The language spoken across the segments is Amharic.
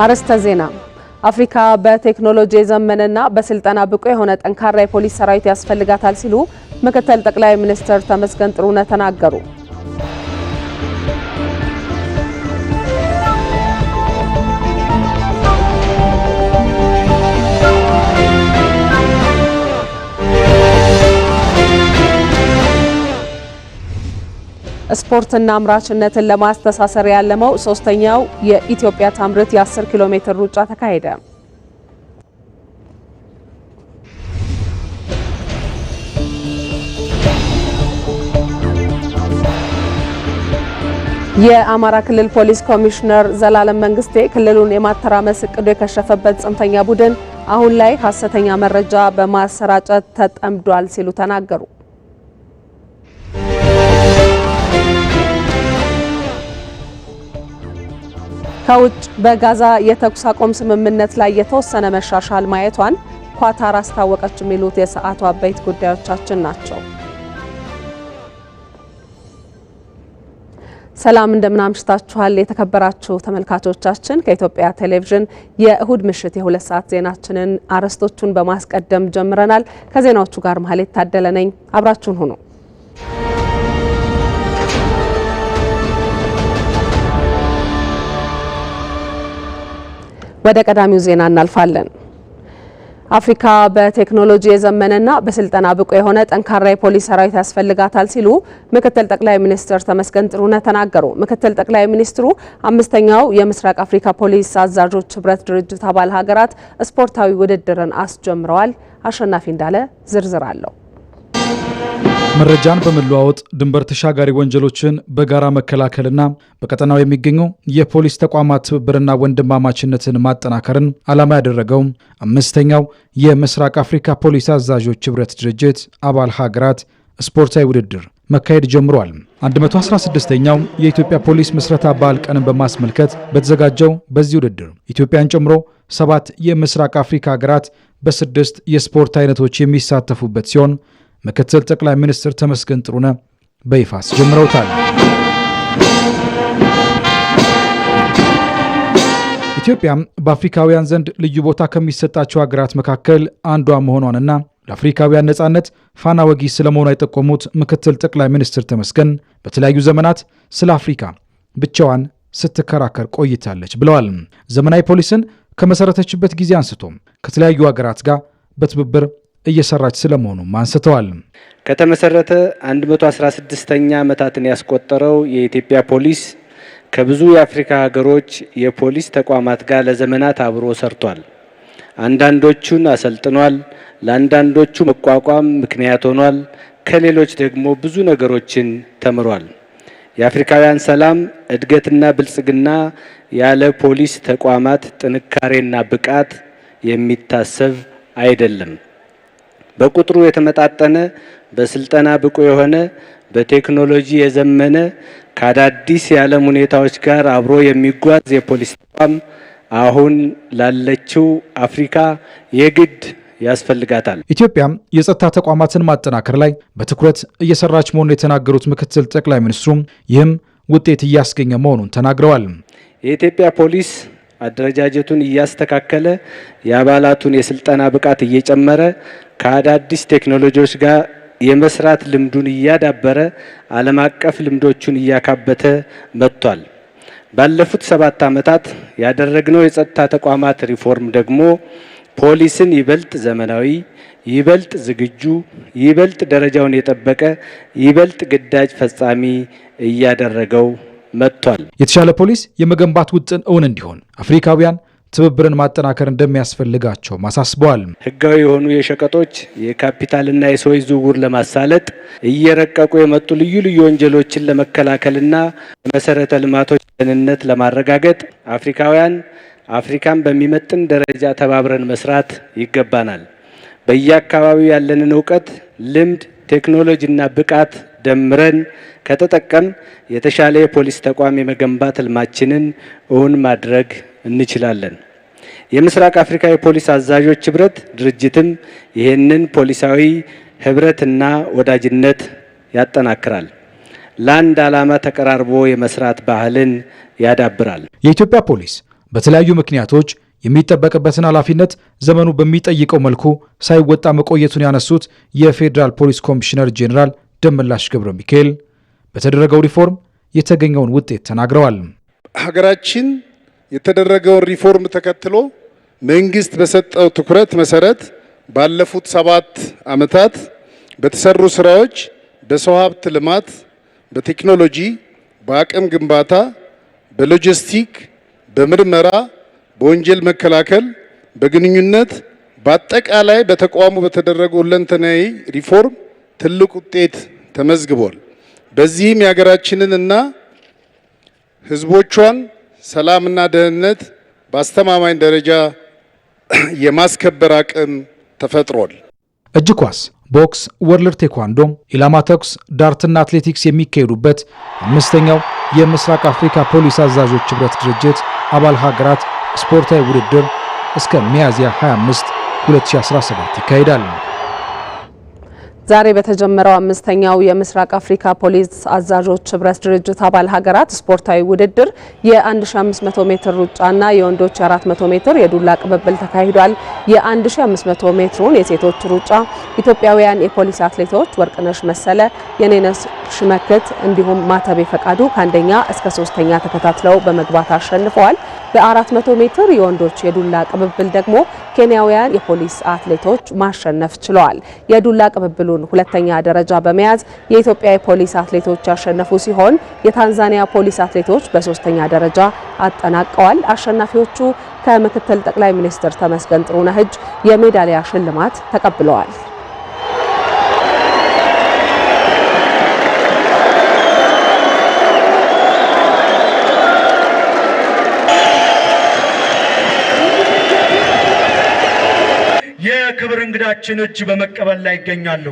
አርስተ ዜና አፍሪካ በቴክኖሎጂ ዘመንና በስልጠና ብቁ የሆነ ጠንካራ የፖሊስ ሰራዊት ያስፈልጋታል ሲሉ ምክትል ጠቅላይ ሚኒስትር ተመስገን ጥሩነህ ተናገሩ። ስፖርትና አምራችነትን ለማስተሳሰር ያለመው ሶስተኛው የኢትዮጵያ ታምርት የ10 ኪሎ ሜትር ሩጫ ተካሄደ። የአማራ ክልል ፖሊስ ኮሚሽነር ዘላለም መንግስቴ ክልሉን የማተራመስ እቅዱ የከሸፈበት ጽንፈኛ ቡድን አሁን ላይ ሐሰተኛ መረጃ በማሰራጨት ተጠምዷል ሲሉ ተናገሩ። ከውጭ በጋዛ የተኩስ አቁም ስምምነት ላይ የተወሰነ መሻሻል ማየቷን ኳታር አስታወቀች። የሚሉት የሰዓቱ አበይት ጉዳዮቻችን ናቸው። ሰላም እንደምን አምሽታችኋል የተከበራችሁ ተመልካቾቻችን። ከኢትዮጵያ ቴሌቪዥን የእሁድ ምሽት የ2 ሰዓት ዜናችንን አርዕስቶቹን በማስቀደም ጀምረናል። ከዜናዎቹ ጋር መሐሌት ታደለ ነኝ። አብራችሁን ሁኑ። ወደ ቀዳሚው ዜና እናልፋለን። አፍሪካ በቴክኖሎጂ የዘመነና በስልጠና ብቁ የሆነ ጠንካራ የፖሊስ ሰራዊት ያስፈልጋታል ሲሉ ምክትል ጠቅላይ ሚኒስትር ተመስገን ጥሩነህ ተናገሩ። ምክትል ጠቅላይ ሚኒስትሩ 5ኛው የምስራቅ አፍሪካ ፖሊስ አዛዦች ህብረት ድርጅት አባል ሀገራት ስፖርታዊ ውድድርን አስጀምረዋል። አሸናፊ እንዳለ ዝርዝር አለው። መረጃን በመለዋወጥ ድንበር ተሻጋሪ ወንጀሎችን በጋራ መከላከልና በቀጠናው የሚገኙ የፖሊስ ተቋማት ትብብርና ወንድማማችነትን ማጠናከርን ዓላማ ያደረገው 5ኛው የምስራቅ አፍሪካ ፖሊስ አዛዦች ህብረት ድርጅት አባል ሀገራት ስፖርታዊ ውድድር መካሄድ ጀምሯል። 116ኛው የኢትዮጵያ ፖሊስ ምስረታ በዓል ቀንን በማስመልከት በተዘጋጀው በዚህ ውድድር ኢትዮጵያን ጨምሮ 7 የምስራቅ አፍሪካ ሀገራት በ6 የስፖርት አይነቶች የሚሳተፉበት ሲሆን ምክትል ጠቅላይ ሚኒስትር ተመስገን ጥሩነህ በይፋ አስጀምረውታል። ኢትዮጵያ በአፍሪካውያን ዘንድ ልዩ ቦታ ከሚሰጣቸው ሀገራት መካከል አንዷ መሆኗንና ለአፍሪካውያን ነጻነት ፋና ወጊ ስለመሆኗ የጠቆሙት ምክትል ጠቅላይ ሚኒስትር ተመስገን በተለያዩ ዘመናት ስለ አፍሪካ ብቻዋን ስትከራከር ቆይታለች ብለዋል። ዘመናዊ ፖሊስን ከመሰረተችበት ጊዜ አንስቶ ከተለያዩ ሀገራት ጋር በትብብር እየሰራች ስለመሆኑ አንስተዋል። ከተመሰረተ 116ኛ ዓመታትን ያስቆጠረው የኢትዮጵያ ፖሊስ ከብዙ የአፍሪካ ሀገሮች የፖሊስ ተቋማት ጋር ለዘመናት አብሮ ሰርቷል። አንዳንዶቹን አሰልጥኗል፣ ለአንዳንዶቹ መቋቋም ምክንያት ሆኗል፣ ከሌሎች ደግሞ ብዙ ነገሮችን ተምሯል። የአፍሪካውያን ሰላም እድገትና ብልጽግና ያለ ፖሊስ ተቋማት ጥንካሬና ብቃት የሚታሰብ አይደለም። በቁጥሩ የተመጣጠነ በስልጠና ብቁ የሆነ በቴክኖሎጂ የዘመነ ከአዳዲስ የዓለም ሁኔታዎች ጋር አብሮ የሚጓዝ የፖሊስ ተቋም አሁን ላለችው አፍሪካ የግድ ያስፈልጋታል። ኢትዮጵያ የጸጥታ ተቋማትን ማጠናከር ላይ በትኩረት እየሰራች መሆኑን የተናገሩት ምክትል ጠቅላይ ሚኒስትሩ ይህም ውጤት እያስገኘ መሆኑን ተናግረዋል። የኢትዮጵያ ፖሊስ አደረጃጀቱን እያስተካከለ የአባላቱን የስልጠና ብቃት እየጨመረ ከአዳዲስ ቴክኖሎጂዎች ጋር የመስራት ልምዱን እያዳበረ ዓለም አቀፍ ልምዶቹን እያካበተ መጥቷል። ባለፉት 7 ዓመታት ያደረግነው የጸጥታ ተቋማት ሪፎርም ደግሞ ፖሊስን ይበልጥ ዘመናዊ፣ ይበልጥ ዝግጁ፣ ይበልጥ ደረጃውን የጠበቀ፣ ይበልጥ ግዳጅ ፈጻሚ እያደረገው መጥቷል። የተሻለ ፖሊስ የመገንባት ውጥን እውን እንዲሆን አፍሪካውያን ትብብርን ማጠናከር እንደሚያስፈልጋቸው ማሳስበዋል። ህጋዊ የሆኑ የሸቀጦች የካፒታልና የሰዎች ዝውውር ለማሳለጥ እየረቀቁ የመጡ ልዩ ልዩ ወንጀሎችን ለመከላከልና መሰረተ ልማቶች ደህንነት ለማረጋገጥ አፍሪካውያን አፍሪካን በሚመጥን ደረጃ ተባብረን መስራት ይገባናል። በየአካባቢው ያለንን እውቀት፣ ልምድ፣ ቴክኖሎጂና ብቃት ደምረን ከተጠቀም የተሻለ የፖሊስ ተቋም የመገንባት ህልማችንን እውን ማድረግ እንችላለን። የምስራቅ አፍሪካ የፖሊስ አዛዦች ህብረት ድርጅትም ይህንን ፖሊሳዊ ህብረትና ወዳጅነት ያጠናክራል። ለአንድ ዓላማ ተቀራርቦ የመስራት ባህልን ያዳብራል። የኢትዮጵያ ፖሊስ በተለያዩ ምክንያቶች የሚጠበቅበትን ኃላፊነት ዘመኑ በሚጠይቀው መልኩ ሳይወጣ መቆየቱን ያነሱት የፌዴራል ፖሊስ ኮሚሽነር ጄኔራል ደመላሽ ገብረ ሚካኤል በተደረገው ሪፎርም የተገኘውን ውጤት ተናግረዋል። ሀገራችን የተደረገውን ሪፎርም ተከትሎ መንግስት በሰጠው ትኩረት መሰረት ባለፉት 7 ዓመታት በተሰሩ ስራዎች በሰው ሀብት ልማት፣ በቴክኖሎጂ፣ በአቅም ግንባታ፣ በሎጂስቲክ፣ በምርመራ፣ በወንጀል መከላከል፣ በግንኙነት በአጠቃላይ በተቋሙ በተደረገው ሁለንተናዊ ሪፎርም ትልቅ ውጤት ተመዝግቧል። በዚህም የሀገራችንን እና ህዝቦቿን ሰላምና ደህንነት በአስተማማኝ ደረጃ የማስከበር አቅም ተፈጥሯል። እጅ ኳስ፣ ቦክስ፣ ወርልድ ቴኳንዶ፣ ኢላማ ተኩስ፣ ዳርትና አትሌቲክስ የሚካሄዱበት 5ኛው የምስራቅ አፍሪካ ፖሊስ አዛዦች ህብረት ድርጅት አባል ሀገራት ስፖርታዊ ውድድር እስከ ሚያዝያ 25 2017 ይካሄዳል። ዛሬ በተጀመረው 5ኛው የምስራቅ አፍሪካ ፖሊስ አዛዦች ህብረት ድርጅት አባል ሀገራት ስፖርታዊ ውድድር የ1500 ሜትር ሩጫና የወንዶች 400 ሜትር የዱላ ቅብብል ተካሂዷል። የ1500 ሜትሩን የሴቶች ሩጫ ኢትዮጵያውያን የፖሊስ አትሌቶች ወርቅነሽ መሰለ፣ የኔነሽ ሽመክት እንዲሁም ማተቤ ፈቃዱ ከአንደኛ እስከ 3ኛ ተከታትለው በመግባት አሸንፈዋል። በ400 ሜትር የወንዶች የዱላ ቅብብል ደግሞ ኬንያውያን የፖሊስ አትሌቶች ማሸነፍ ችለዋል። የዱላ ቅብብሉን 2ኛ ደረጃ በመያዝ የኢትዮጵያ የፖሊስ አትሌቶች ያሸነፉ ሲሆን የታንዛኒያ ፖሊስ አትሌቶች በ3ኛ ደረጃ አጠናቀዋል። አሸናፊዎቹ ከምክትል ጠቅላይ ሚኒስትር ተመስገን ጥሩነህ እጅ የሜዳሊያ ሽልማት ተቀብለዋል። የክብር እንግዳችን እጅ በመቀበል ላይ ይገኛሉ።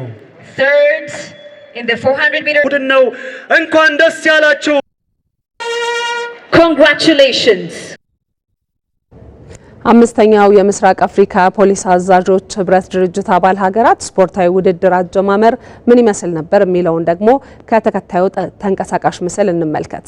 Third in the 400 meter ቡድን ነው። እንኳን ደስ ያላችሁ። Congratulations. 5ኛው የምስራቅ አፍሪካ ፖሊስ አዛዦች ህብረት ድርጅት አባል ሀገራት ስፖርታዊ ውድድር አጀማመር ምን ይመስል ነበር የሚለውን ደግሞ ከተከታዩ ተንቀሳቃሽ ምስል እንመልከት።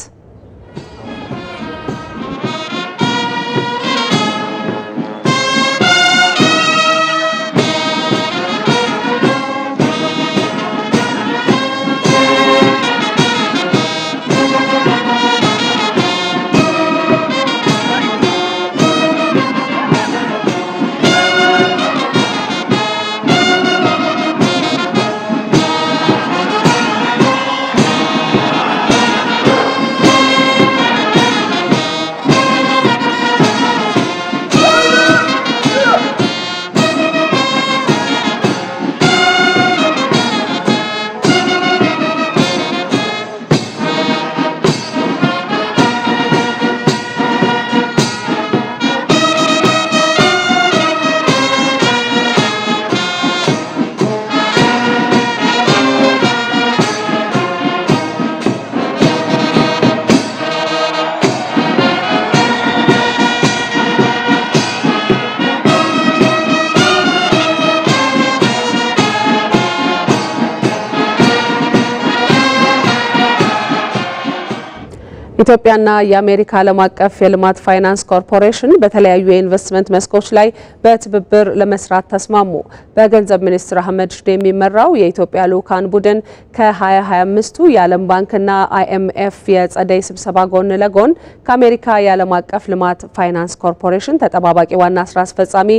ኢትዮጵያና የአሜሪካ ዓለም አቀፍ የልማት ፋይናንስ ኮርፖሬሽን በተለያዩ የኢንቨስትመንት መስኮች ላይ በትብብር ለመስራት ተስማሙ። በገንዘብ ሚኒስትር አህመድ ሽዴ የሚመራው የኢትዮጵያ ልዑካን ቡድን ከ2025ቱ የዓለም ባንክና IMF የጸደይ ስብሰባ ጎን ለጎን ከአሜሪካ የዓለም አቀፍ ልማት ፋይናንስ ኮርፖሬሽን ተጠባባቂ ዋና ስራ አስፈጻሚ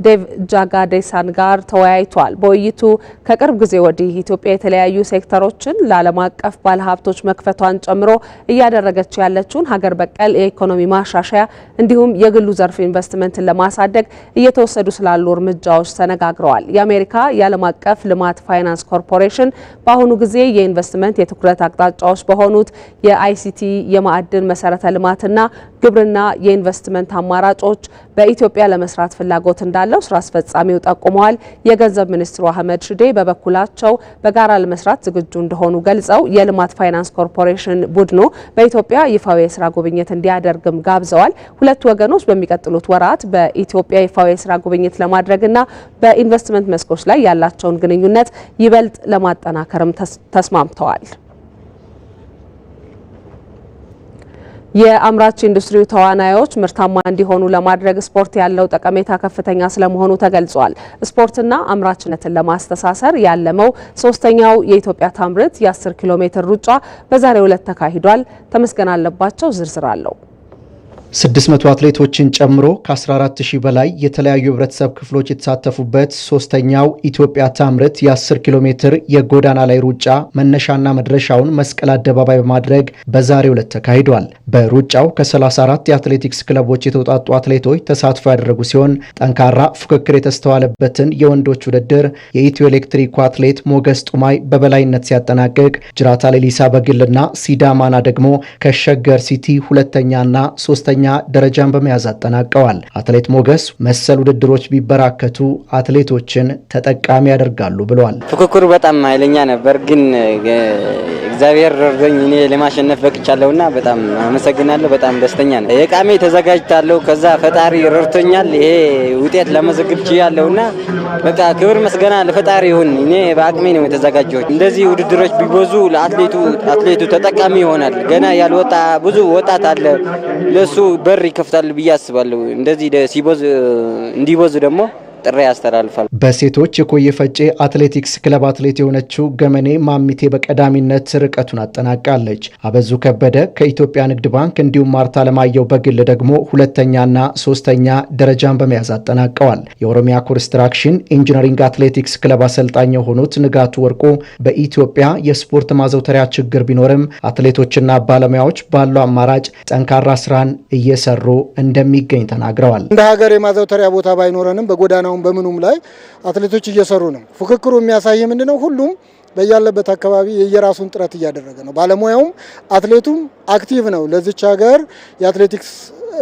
ዴቭ ጃጋዴሳን ጋር ተወያይቷል። በውይይቱ ከቅርብ ጊዜ ወዲህ ኢትዮጵያ የተለያዩ ሴክተሮችን ለዓለም አቀፍ ባለሀብቶች መክፈቷን ጨምሮ እያደረገች ያለችውን ሀገር በቀል የኢኮኖሚ ማሻሻያ እንዲሁም የግሉ ዘርፍ ኢንቨስትመንትን ለማሳደግ እየተወሰዱ ስላሉ እርምጃዎች ተነጋግረዋል። የአሜሪካ የዓለም አቀፍ ልማት ፋይናንስ ኮርፖሬሽን በአሁኑ ጊዜ የኢንቨስትመንት የትኩረት አቅጣጫዎች በሆኑት የአይሲቲ፣ የማዕድን መሰረተ ልማትና ግብርና የኢንቨስትመንት አማራጮች በኢትዮጵያ ለመስራት ፍላጎት እንዳለው ስራ አስፈጻሚው ጠቁመዋል። የገንዘብ ሚኒስትሩ አህመድ ሽዴ በበኩላቸው በጋራ ለመስራት ዝግጁ እንደሆኑ ገልጸው የልማት ፋይናንስ ኮርፖሬሽን ቡድኑ በኢትዮጵያ ይፋዊ የስራ ጉብኝት እንዲያደርግም ጋብዘዋል። ሁለቱ ወገኖች በሚቀጥሉት ወራት በኢትዮጵያ ይፋዊ የስራ ጉብኝት ለማድረግና በኢንቨስትመንት መስኮች ላይ ያላቸውን ግንኙነት ይበልጥ ለማጠናከርም ተስማምተዋል። የአምራች ኢንዱስትሪው ተዋናዮች ምርታማ እንዲሆኑ ለማድረግ ስፖርት ያለው ጠቀሜታ ከፍተኛ ስለመሆኑ ተገልጿል። ስፖርትና አምራችነትን ለማስተሳሰር ያለመው ሶስተኛው የኢትዮጵያ ታምርት የ10 ኪሎ ሜትር ሩጫ በዛሬው ዕለት ተካሂዷል። ተመስገን አለባቸው ዝርዝር አለው። 600 አትሌቶችን ጨምሮ ከ14000 በላይ የተለያዩ ህብረተሰብ ክፍሎች የተሳተፉበት ሶስተኛው ኢትዮጵያ ታምርት የ10 ኪሎ ሜትር የጎዳና ላይ ሩጫ መነሻና መድረሻውን መስቀል አደባባይ በማድረግ በዛሬው ዕለት ተካሂዷል። በሩጫው ከ34 የአትሌቲክስ ክለቦች የተውጣጡ አትሌቶች ተሳትፎ ያደረጉ ሲሆን ጠንካራ ፉክክር የተስተዋለበትን የወንዶች ውድድር የኢትዮ ኤሌክትሪኩ አትሌት ሞገስ ጡማይ በበላይነት ሲያጠናቅቅ፣ ጅራታ ሌሊሳ በግልና ሲዳማና ደግሞ ከሸገር ሲቲ ሁለተኛና ሶስተኛ ደረጃን በመያዝ አጠናቀዋል። አትሌት ሞገስ መሰል ውድድሮች ቢበራከቱ አትሌቶችን ተጠቃሚ ያደርጋሉ ብለዋል። ፉክክሩ በጣም ኃይለኛ ነበር፣ ግን እግዚአብሔር ረድቶኝ እኔ ለማሸነፍ በቅቻለሁና በጣም አመሰግናለሁ። በጣም ደስተኛ ነኝ። የቃሜ ተዘጋጅታለሁ። ከዛ ፈጣሪ ረድቶኛል። ይሄ ውጤት ለመዘግብ ችያለሁና በቃ ክብር መስገና ለፈጣሪ ይሁን። እኔ በአቅሜ ነው የተዘጋጀሁት። እንደዚህ ውድድሮች ቢበዙ ለአትሌቱ ተጠቃሚ ይሆናል። ገና ያልወጣ ብዙ ወጣት አለ፣ ለሱ በር ይከፍታል ብዬ አስባለሁ። እንደዚህ እንዲበዙ ደግሞ ጥሪ ያስተላልፋል። በሴቶች የኮየ ፈጬ አትሌቲክስ ክለብ አትሌት የሆነችው ገመኔ ማሚቴ በቀዳሚነት ርቀቱን አጠናቃለች። አበዙ ከበደ ከኢትዮጵያ ንግድ ባንክ እንዲሁም ማርታ ለማየው በግል ደግሞ ሁለተኛና ሶስተኛ ደረጃን በመያዝ አጠናቀዋል። የኦሮሚያ ኮንስትራክሽን ኢንጂነሪንግ አትሌቲክስ ክለብ አሰልጣኝ የሆኑት ንጋቱ ወርቁ በኢትዮጵያ የስፖርት ማዘውተሪያ ችግር ቢኖርም አትሌቶችና ባለሙያዎች ባለው አማራጭ ጠንካራ ስራን እየሰሩ እንደሚገኝ ተናግረዋል። እንደ ሀገር የማዘውተሪያ ቦታ ባይኖረንም በጎዳናው በምኑም ላይ አትሌቶች እየሰሩ ነው። ፉክክሩ የሚያሳይ ምንድነው? ሁሉም በያለበት አካባቢ የየራሱን ጥረት እያደረገ ነው። ባለሙያውም አትሌቱም አክቲቭ ነው። ለዚች ሀገር የአትሌቲክስ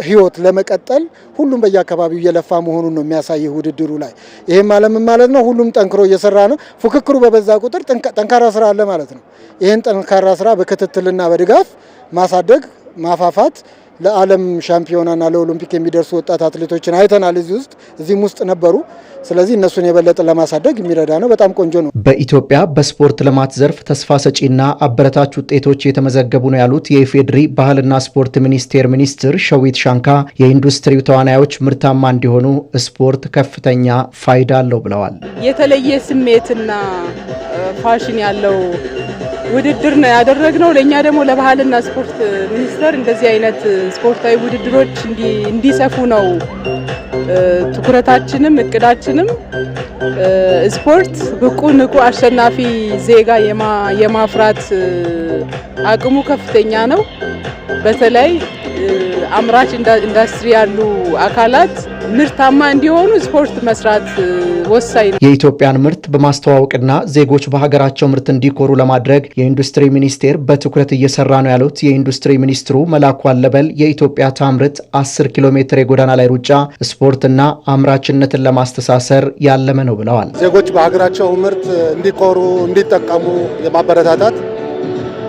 ህይወት ለመቀጠል ሁሉም በየአካባቢው እየለፋ መሆኑን ነው የሚያሳይ ውድድሩ ላይ። ይሄም ማለት ነው ሁሉም ጠንክሮ እየሰራ ነው። ፉክክሩ በበዛ ቁጥር ጠንካራ ስራ አለ ማለት ነው። ይሄን ጠንካራ ስራ በክትትልና በድጋፍ ማሳደግ ማፋፋት ለዓለም ሻምፒዮናና ለኦሎምፒክ የሚደርሱ ወጣት አትሌቶችን አይተናል። እዚህም ውስጥ ነበሩ። ስለዚህ እነሱን የበለጠ ለማሳደግ የሚረዳ ነው። በጣም ቆንጆ ነው። በኢትዮጵያ በስፖርት ልማት ዘርፍ ተስፋ ሰጪና አበረታች ውጤቶች የተመዘገቡ ነው ያሉት የኢፌዴሪ ባህልና ስፖርት ሚኒስቴር ሚኒስትር ሸዊት ሻንካ የኢንዱስትሪው ተዋናዮች ምርታማ እንዲሆኑ ስፖርት ከፍተኛ ፋይዳ አለው ብለዋል። የተለየ ስሜትና ፋሽን ያለው ውድድር ነው ያደረግነው። ለኛ ደግሞ ለባህልና ስፖርት ሚኒስቴር እንደዚህ አይነት ስፖርታዊ ውድድሮች እንዲሰፉ ነው ትኩረታችንም እቅዳችንም። ስፖርት ብቁ ንቁ አሸናፊ ዜጋ የማፍራት አቅሙ ከፍተኛ ነው። በተለይ አምራች ኢንዱስትሪ ያሉ አካላት ምርታማ እንዲሆኑ ስፖርት መስራት ወሳኝ ነው። የኢትዮጵያን ምርት በማስተዋወቅና ዜጎች በሀገራቸው ምርት እንዲኮሩ ለማድረግ የኢንዱስትሪ ሚኒስቴር በትኩረት እየሰራ ነው ያሉት የኢንዱስትሪ ሚኒስትሩ መላኩ አለበል የኢትዮጵያ ታምርት 10 ኪሎ ሜትር የጎዳና ላይ ሩጫ ስፖርትና አምራችነትን ለማስተሳሰር ያለመ ነው ብለዋል። ዜጎች በሀገራቸው ምርት እንዲኮሩ እንዲጠቀሙ የማበረታታት፣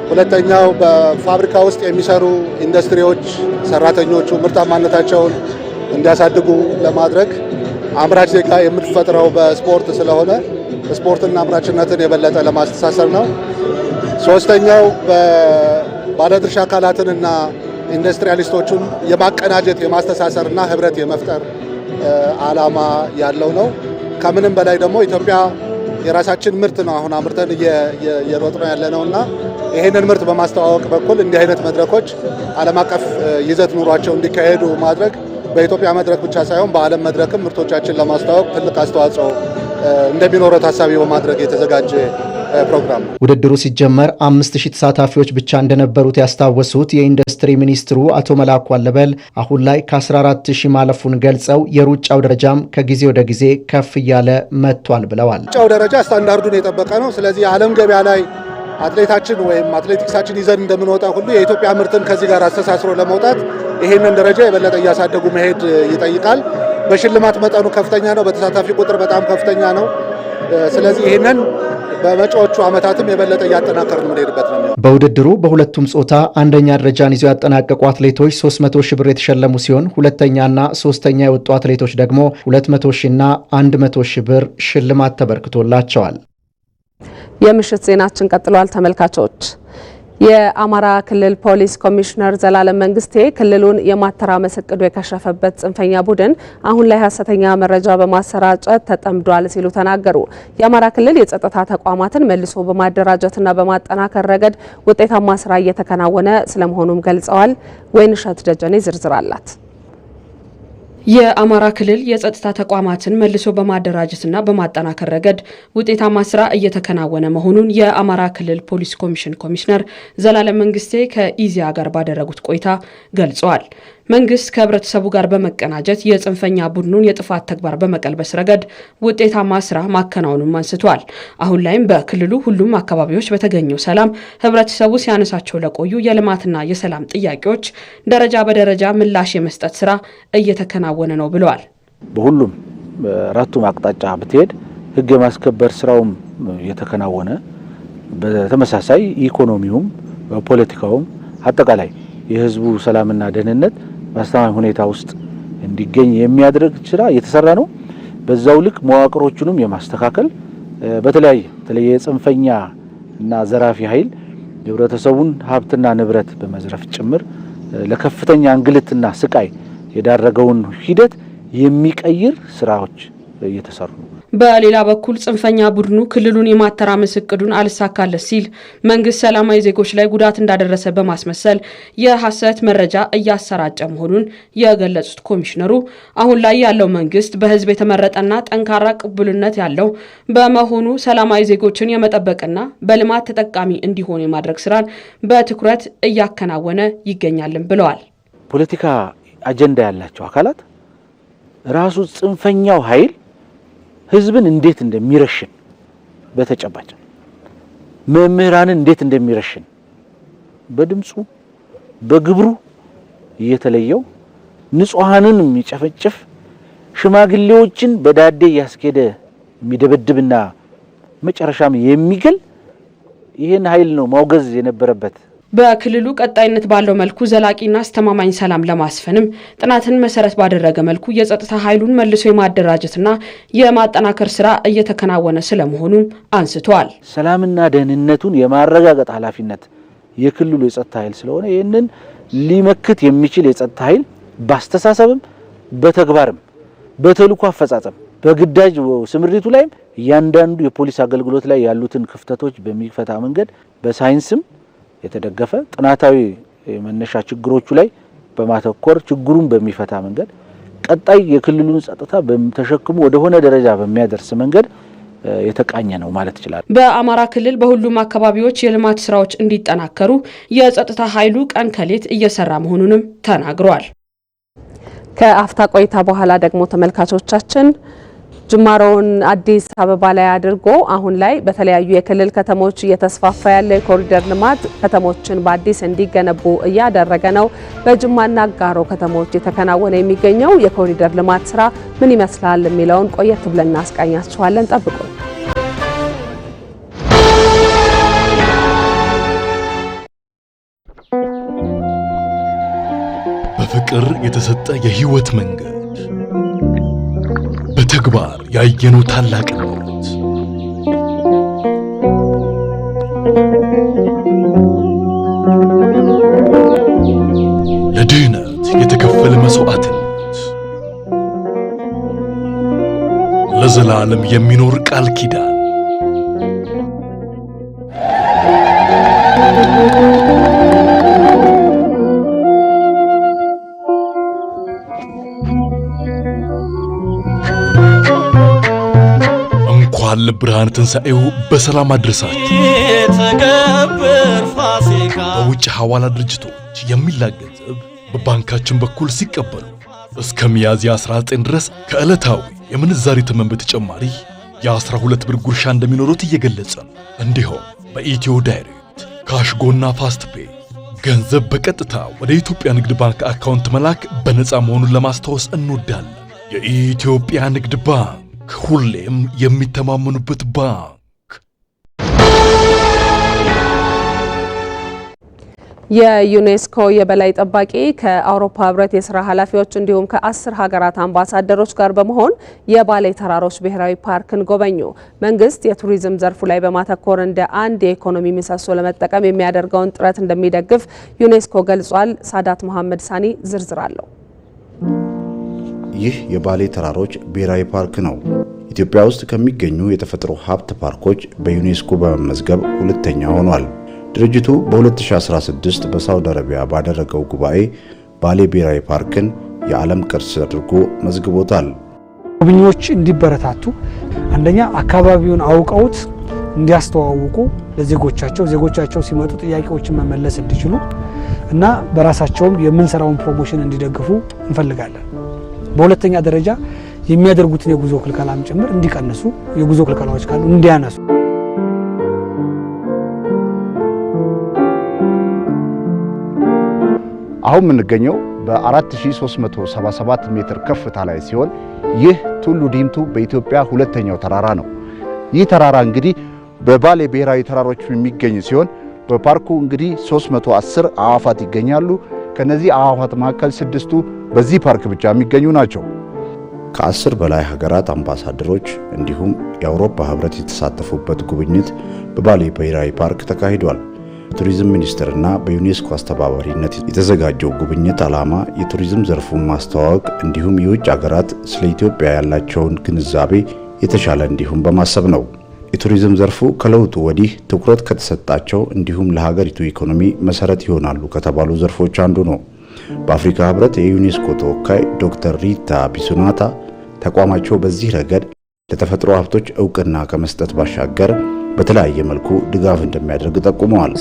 ሁለተኛው በፋብሪካ ውስጥ የሚሰሩ ኢንዱስትሪዎች ሰራተኞቹ ምርታማነታቸውን እንዲያሳድጉ ለማድረግ አምራች ዜጋ የምትፈጥረው በስፖርት ስለሆነ ስፖርትና አምራችነትን የበለጠ ለማስተሳሰር ነው። ሶስተኛው ባለድርሻ አካላትንና ኢንዱስትሪያሊስቶቹን የማቀናጀት የማስተሳሰርና ህብረት የመፍጠር ዓላማ ያለው ነው። ከምንም በላይ ደግሞ ኢትዮጵያ የራሳችን ምርት ነው አሁን አምርተን እየሮጥነው ያለነውና ይሄንን ምርት በማስተዋወቅ በኩል እንዲህ አይነት መድረኮች ዓለም አቀፍ ይዘት ኑሯቸው እንዲካሄዱ ማድረግ በኢትዮጵያ መድረክ ብቻ ሳይሆን በዓለም መድረክም ምርቶቻችን ለማስተዋወቅ ትልቅ አስተዋጽኦ እንደሚኖረው ታሳቢ በማድረግ የተዘጋጀ ፕሮግራም ነው። ውድድሩ ሲጀመር 5000 ተሳታፊዎች ብቻ እንደነበሩት ያስታወሱት የኢንዱስትሪ ሚኒስትሩ አቶ መላኩ አለበል አሁን ላይ ከ14000 ማለፉን ገልጸው የሩጫው ደረጃም ከጊዜ ወደ ጊዜ ከፍ እያለ መጥቷል ብለዋል። ሩጫው ደረጃ ስታንዳርዱን የጠበቀ ነው። ስለዚህ የዓለም ገበያ ላይ አትሌታችን ወይም አትሌቲክሳችን ይዘን እንደምንወጣ ሁሉ የኢትዮጵያ ምርትን ከዚህ ጋር አስተሳስሮ ለመውጣት ይሄንን ደረጃ የበለጠ እያሳደጉ መሄድ ይጠይቃል። በሽልማት መጠኑ ከፍተኛ ነው። በተሳታፊ ቁጥር በጣም ከፍተኛ ነው። ስለዚህ ይሄንን በመጪዎቹ ዓመታትም የበለጠ እያጠናከርን የምንሄድበት ነው። በውድድሩ በሁለቱም ጾታ አንደኛ ደረጃን ይዘው ያጠናቀቁ አትሌቶች 300 ሺህ ብር የተሸለሙ ሲሆን ሁለተኛና ሶስተኛ የወጡ አትሌቶች ደግሞ 200 ሺህና 100 ሺህ ብር ሽልማት ተበርክቶላቸዋል። የምሽት ዜናችን ቀጥሏል ተመልካቾች። የአማራ ክልል ፖሊስ ኮሚሽነር ዘላለም መንግስቴ ክልሉን የማተራመስ እቅዱ የከሸፈበት ጽንፈኛ ቡድን አሁን ላይ ሐሰተኛ መረጃ በማሰራጨት ተጠምዷል ሲሉ ተናገሩ። የአማራ ክልል የጸጥታ ተቋማትን መልሶ በማደራጀትና በማጠናከር ረገድ ውጤታማ ስራ እየተከናወነ ስለመሆኑም ገልጸዋል። ወይንሸት ደጀኔ ዝርዝር አላት። የአማራ ክልል የጸጥታ ተቋማትን መልሶ በማደራጀትና በማጠናከር ረገድ ውጤታማ ስራ እየተከናወነ መሆኑን የአማራ ክልል ፖሊስ ኮሚሽን ኮሚሽነር ዘላለም መንግስቴ ከኢዚያ ጋር ባደረጉት ቆይታ ገልጸዋል። መንግስት ከህብረተሰቡ ጋር በመቀናጀት የጽንፈኛ ቡድኑን የጥፋት ተግባር በመቀልበስ ረገድ ውጤታማ ስራ ማከናወኑን አንስተዋል። አሁን ላይም በክልሉ ሁሉም አካባቢዎች በተገኘው ሰላም ህብረተሰቡ ሲያነሳቸው ለቆዩ የልማትና የሰላም ጥያቄዎች ደረጃ በደረጃ ምላሽ የመስጠት ስራ እየተከናወነ ነው ብለዋል። በሁሉም አራቱም አቅጣጫ ብትሄድ ህግ የማስከበር ስራውም እየተከናወነ በተመሳሳይ ኢኮኖሚውም ፖለቲካውም አጠቃላይ የህዝቡ ሰላምና ደህንነት በአስተማማኝ ሁኔታ ውስጥ እንዲገኝ የሚያደርግ ስራ እየተሰራ ነው። በዛው ልክ መዋቅሮቹንም የማስተካከል በተለይ የጽንፈኛ እና ዘራፊ ኃይል የህብረተሰቡን ሀብትና ንብረት በመዝረፍ ጭምር ለከፍተኛ እንግልትና ስቃይ የዳረገውን ሂደት የሚቀይር ስራዎች እየተሰሩ ነው። በሌላ በኩል ጽንፈኛ ቡድኑ ክልሉን የማተራመስ እቅዱን አልሳካለት ሲል መንግስት ሰላማዊ ዜጎች ላይ ጉዳት እንዳደረሰ በማስመሰል የሐሰት መረጃ እያሰራጨ መሆኑን የገለጹት ኮሚሽነሩ አሁን ላይ ያለው መንግስት በህዝብ የተመረጠና ጠንካራ ቅቡልነት ያለው በመሆኑ ሰላማዊ ዜጎችን የመጠበቅና በልማት ተጠቃሚ እንዲሆኑ የማድረግ ስራን በትኩረት እያከናወነ ይገኛልን ብለዋል። ፖለቲካ አጀንዳ ያላቸው አካላት ራሱ ጽንፈኛው ኃይል ህዝብን እንዴት እንደሚረሽን በተጨባጭ መምህራንን እንዴት እንደሚረሽን በድምጹ በግብሩ እየተለየው ንጹሃንን የሚጨፈጭፍ ሽማግሌዎችን በዳዴ ያስኬደ የሚደበድብና መጨረሻም የሚገል ይሄን ኃይል ነው ማውገዝ የነበረበት። በክልሉ ቀጣይነት ባለው መልኩ ዘላቂና አስተማማኝ ሰላም ለማስፈንም ጥናትን መሰረት ባደረገ መልኩ የጸጥታ ኃይሉን መልሶ የማደራጀትና የማጠናከር ስራ እየተከናወነ ስለመሆኑ አንስተዋል። ሰላምና ደህንነቱን የማረጋገጥ ኃላፊነት የክልሉ የጸጥታ ኃይል ስለሆነ ይህንን ሊመክት የሚችል የጸጥታ ኃይል ባስተሳሰብም በተግባርም በተልዕኮ አፈጻጸም በግዳጅ ስምሪቱ ላይም እያንዳንዱ የፖሊስ አገልግሎት ላይ ያሉትን ክፍተቶች በሚፈታ መንገድ በሳይንስም የተደገፈ ጥናታዊ መነሻ ችግሮቹ ላይ በማተኮር ችግሩን በሚፈታ መንገድ ቀጣይ የክልሉን ጸጥታ በተሸክሙ ወደ ሆነ ደረጃ በሚያደርስ መንገድ የተቃኘ ነው ማለት ይችላል። በአማራ ክልል በሁሉም አካባቢዎች የልማት ስራዎች እንዲጠናከሩ የጸጥታ ኃይሉ ቀን ከሌት እየሰራ መሆኑንም ተናግሯል። ከአፍታ ቆይታ በኋላ ደግሞ ተመልካቾቻችን ጅማሮውን አዲስ አበባ ላይ አድርጎ አሁን ላይ በተለያዩ የክልል ከተሞች እየተስፋፋ ያለው የኮሪደር ልማት ከተሞችን በአዲስ እንዲገነቡ እያደረገ ነው። በጅማና አጋሮ ከተሞች የተከናወነ የሚገኘው የኮሪደር ልማት ስራ ምን ይመስላል የሚለውን ቆየት ብለን እናስቃኛችኋለን። ጠብቁ። በፍቅር የተሰጠ የህይወት መንገድ በተግባር ያየነው ታላቅነት ለድህነት የተከፈለ መስዋዕትነት ለዘላለም የሚኖር ቃል ኪዳን ለብርሃነ ትንሣኤው በሰላም አድረሳችሁ። የተከበር ፋሲካ በውጭ ሐዋላ ድርጅቶች የሚላክ ገንዘብ በባንካችን በኩል ሲቀበሉ እስከ ሚያዝያ 19 ድረስ ከዕለታዊ የምንዛሪ ተመን በተጨማሪ የ12 ብር ጉርሻ እንደሚኖሩት እየገለጸ እንዲሁም በኢትዮ ዳይሬክት ካሽጎና ፋስት ፔይ ገንዘብ በቀጥታ ወደ ኢትዮጵያ ንግድ ባንክ አካውንት መላክ በነፃ መሆኑን ለማስታወስ እንወዳለን። የኢትዮጵያ ንግድ ባንክ ሁሌም የሚተማመኑበት ባንክ። የዩኔስኮ የበላይ ጠባቂ ከአውሮፓ ህብረት የስራ ኃላፊዎች እንዲሁም ከ10 ሀገራት አምባሳደሮች ጋር በመሆን የባሌ ተራሮች ብሔራዊ ፓርክን ጎበኙ። መንግስት የቱሪዝም ዘርፉ ላይ በማተኮር እንደ አንድ የኢኮኖሚ ምሰሶ ለመጠቀም የሚያደርገውን ጥረት እንደሚደግፍ ዩኔስኮ ገልጿል። ሳዳት መሐመድ ሳኒ ዝርዝር አለው። ይህ የባሌ ተራሮች ብሔራዊ ፓርክ ነው። ኢትዮጵያ ውስጥ ከሚገኙ የተፈጥሮ ሀብት ፓርኮች በዩኔስኮ በመመዝገብ ሁለተኛ ሆኗል። ድርጅቱ በ2016 በሳውዲ አረቢያ ባደረገው ጉባኤ ባሌ ብሔራዊ ፓርክን የዓለም ቅርስ አድርጎ መዝግቦታል። ጎብኚዎች እንዲበረታቱ አንደኛ አካባቢውን አውቀውት እንዲያስተዋውቁ ለዜጎቻቸው ሲመጡ ጥያቄዎችን መመለስ እንዲችሉ እና በራሳቸውም የምንሰራውን ፕሮሞሽን እንዲደግፉ እንፈልጋለን። በሁለተኛ ደረጃ የሚያደርጉትን የጉዞ ክልከላም ጭምር እንዲቀንሱ፣ የጉዞ ክልከላዎች ካሉ እንዲያነሱ። አሁን የምንገኘው በ4377 ሜትር ከፍታ ላይ ሲሆን ይህ ቱሉ ዲምቱ በኢትዮጵያ ሁለተኛው ተራራ ነው። ይህ ተራራ እንግዲህ በባሌ ብሔራዊ ተራሮች የሚገኝ ሲሆን በፓርኩ እንግዲህ 310 አዕዋፋት ይገኛሉ። ከነዚህ አዕዋፋት መካከል 6ቱ በዚህ ፓርክ ብቻ የሚገኙ ናቸው። ከ10 በላይ ሀገራት አምባሳደሮች እንዲሁም የአውሮፓ ህብረት የተሳተፉበት ጉብኝት በባሌ ብሔራዊ ፓርክ ተካሂዷል። በቱሪዝም ሚኒስቴርና በዩኔስኮ አስተባባሪነት የተዘጋጀው ጉብኝት ዓላማ የቱሪዝም ዘርፉን ማስተዋወቅ እንዲሁም የውጭ ሀገራት ስለ ኢትዮጵያ ያላቸውን ግንዛቤ የተሻለ እንዲሁም በማሰብ ነው። የቱሪዝም ዘርፉ ከለውጡ ወዲህ ትኩረት ከተሰጣቸው እንዲሁም ለሀገሪቱ ኢኮኖሚ መሰረት ይሆናሉ ከተባሉ ዘርፎች አንዱ ነው። በአፍሪካ ህብረት የዩኔስኮ ተወካይ ዶክተር ሪታ ቢሱናታ ተቋማቸው በዚህ ረገድ ለተፈጥሮ ሀብቶች እውቅና ከመስጠት ባሻገር በተለያየ መልኩ ድጋፍ እንደሚያደርግ ጠቁመዋል።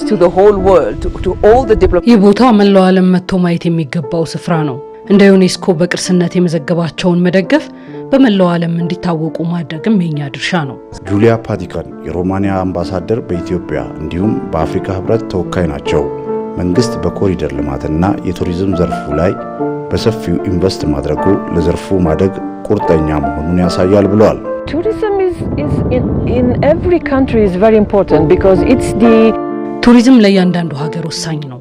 ይህ ቦታ መላው ዓለም መጥቶ ማየት የሚገባው ስፍራ ነው። እንደ ዩኔስኮ በቅርስነት የመዘገባቸውን መደገፍ፣ በመላው ዓለም እንዲታወቁ ማድረግም የኛ ድርሻ ነው። ጁሊያ ፓቲካን የሮማኒያ አምባሳደር በኢትዮጵያ እንዲሁም በአፍሪካ ህብረት ተወካይ ናቸው። መንግስት በኮሪደር ልማትና የቱሪዝም ዘርፉ ላይ በሰፊው ኢንቨስት ማድረጉ ለዘርፉ ማደግ ቁርጠኛ መሆኑን ያሳያል ብለዋል። ቱሪዝም ለእያንዳንዱ ሀገር ወሳኝ ነው።